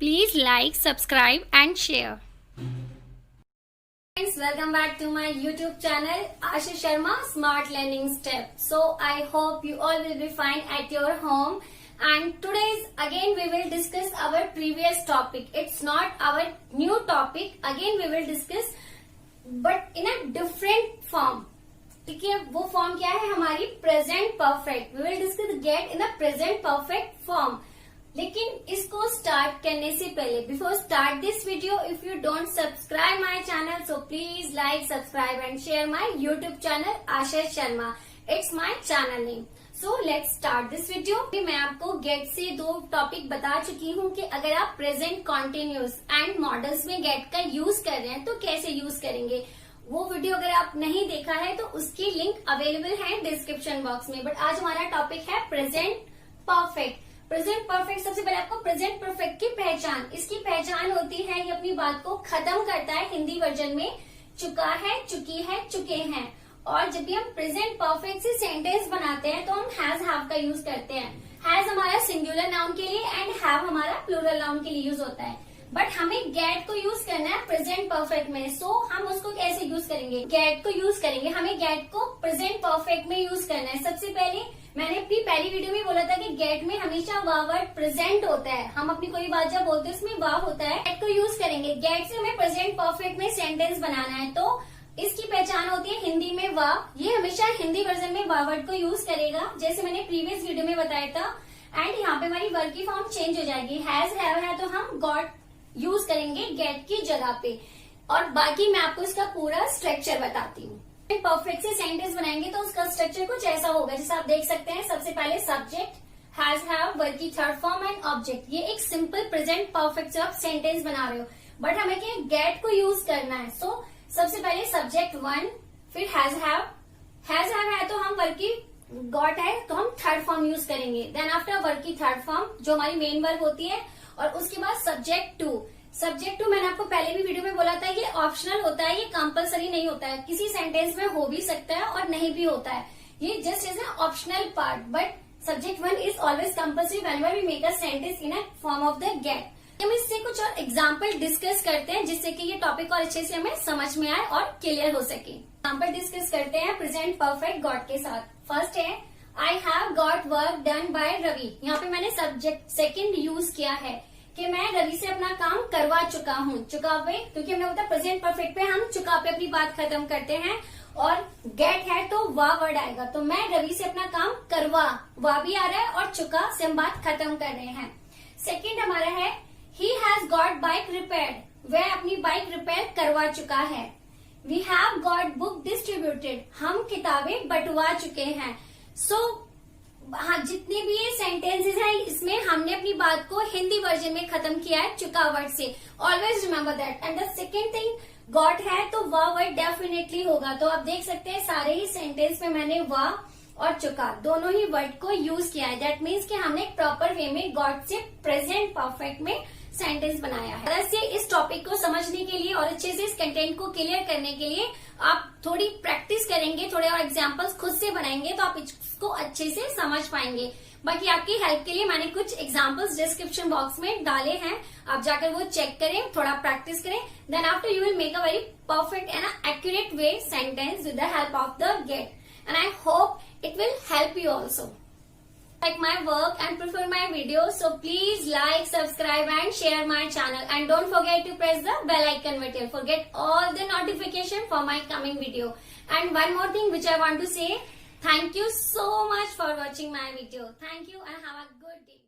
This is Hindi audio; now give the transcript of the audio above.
Please like, subscribe and share. Friends, welcome back to my YouTube channel Aashasharma Smartlearningsteps. So I hope you all will be fine at your home. And today's again we will discuss our previous topic. It's not our new topic. Again we will discuss but in a different form. ठीक है, वो फॉर्म क्या है हमारी present perfect. We will discuss get in the present perfect form. लेकिन इसको स्टार्ट करने से पहले, before start this video, if you don't subscribe my channel, so please like, subscribe and share my YouTube channel Ashish Sharma. It's my channel name. So let's start this video. मैं आपको गेट से दो टॉपिक बता चुकी हूँ कि अगर आप प्रेजेंट कॉन्टिन्यूस एंड मॉडल्स में गेट का यूज कर रहे हैं तो कैसे यूज करेंगे. वो वीडियो अगर आप नहीं देखा है तो उसकी लिंक अवेलेबल है डिस्क्रिप्शन बॉक्स में. बट आज हमारा टॉपिक है प्रेजेंट परफेक्ट. प्रेजेंट परफेक्ट, सबसे पहले आपको प्रेजेंट परफेक्ट की पहचान. इसकी पहचान होती है ये अपनी बात को खत्म करता है. हिंदी वर्जन में चुका है, चुकी है, चुके हैं. और जब भी हम प्रेजेंट परफेक्ट से सेंटेंस बनाते हैं तो हम हैज हैव का यूज करते हैं. हैज हमारा सिंगुलर नाउन के लिए एंड हैव हमारा प्लूरल नाउन के लिए यूज होता है. बट हमें गेट को यूज करना है प्रेजेंट परफेक्ट में. सो हम उसको कैसे यूज करेंगे, गेट को यूज करेंगे. हमें गेट को प्रेजेंट परफेक्ट में यूज करना है. सबसे पहले मैंने अपनी पहली वीडियो में बोला था कि गेट में हमेशा वाह वर्ड प्रेजेंट होता है. हम अपनी कोई बात जब बोलते हैं उसमें वाह होता है. गेट को यूज करेंगे. गेट से हमें प्रेजेंट परफेक्ट में सेंटेंस बनाना है. तो इसकी पहचान होती है हिंदी में वाह. ये हमेशा हिंदी वर्जन में वाह वर्ड को यूज करेगा, जैसे मैंने प्रीवियस वीडियो में बताया था. एंड यहाँ पे हमारी वर्ड की फॉर्म चेंज हो जाएगी. हैज हैव है तो हम गॉट यूज करेंगे गेट की जगह पे. और बाकी मैं आपको इसका पूरा स्ट्रक्चर बताती हूँ. परफेक्ट से सेंटेंस बनाएंगे तो उसका स्ट्रक्चर कुछ ऐसा होगा, जैसे आप देख सकते हैं. सबसे पहले सब्जेक्ट, हैज हैव, वर्ब की थर्ड फॉर्म एंड ऑब्जेक्ट. ये एक सिंपल प्रेजेंट परफेक्ट से आप सेंटेंस बना रहे हो. बट हमें क्या गेट को यूज करना है. सो सबसे पहले सब्जेक्ट वन, फिर हैज हैव है तो हम वर्ब की गॉट है तो हम थर्ड फॉर्म यूज करेंगे. देन आफ्टर वर्ब की थर्ड फॉर्म जो हमारी मेन वर्ब होती है. और उसके बाद सब्जेक्ट टू मैंने आपको पहले भी वीडियो में बोला था ये ऑप्शनल होता है, ये कंपलसरी नहीं होता है. किसी सेंटेंस में हो भी सकता है और नहीं भी होता है. ये just is a optional part. But subject one is always compulsory whenever we make a sentence in a form of the get. हम इससे कुछ और एग्जाम्पल डिस्कस करते हैं जिससे कि ये टॉपिक और अच्छे से हमें समझ में आए और क्लियर हो सके. एग्जाम्पल डिस्कस करते हैं प्रेजेंट परफेक्ट गॉट के साथ. फर्स्ट है I have got work done by Ravi. यहाँ पे मैंने सब्जेक्ट सेकंड यूज किया है कि मैं रवि से अपना काम करवा चुका हूँ. चुका पे, क्योंकि हमने बोला प्रेजेंट परफेक्ट पे हम चुका पे अपनी बात खत्म करते हैं. और गेट है तो वाह वर्ड आएगा. तो मैं रवि से अपना काम करवा, वाह भी आ रहा है और चुका से हम बात खत्म कर रहे हैं. सेकेंड हमारा है he has got bike repaired. वह अपनी बाइक रिपेयर करवा चुका है. We have got book distributed. हम किताबें बंटवा चुके हैं. सो हाँ, जितने भी ये सेंटेंसेस हैं इसमें हमने अपनी बात को हिंदी वर्जन में खत्म किया है चुका वर्ड से. Always remember that. And the second thing, got है तो वाह वर्ड डेफिनेटली होगा. तो आप देख सकते हैं सारे ही सेंटेंस में मैंने वाह और चुका दोनों ही वर्ड को यूज किया है. दैट मीन्स कि हमने प्रॉपर वे में गॉट से प्रेजेंट परफेक्ट में सेंटेंस बनाया है. तरह से इस टॉपिक को समझने के लिए और अच्छे से इस कंटेंट को क्लियर करने के लिए आप थोड़ी प्रैक्टिस करेंगे, थोड़े और एग्जांपल्स खुद से बनाएंगे तो आप इसको अच्छे से समझ पाएंगे. बाकी आपकी हेल्प के लिए मैंने कुछ एग्जांपल्स डिस्क्रिप्शन बॉक्स में डाले हैं. आप जाकर वो चेक करें, थोड़ा प्रैक्टिस करें. Then after you will make a very perfect and accurate way sentence with the help of the get. And I hope it will help you also. Like my work and prefer my videos, so please like, subscribe and share my channel. And don't forget to press the bell icon button for get all the notification for my coming video. And one more thing which I want to say, thank you so much for watching my video. Thank you and have a good day.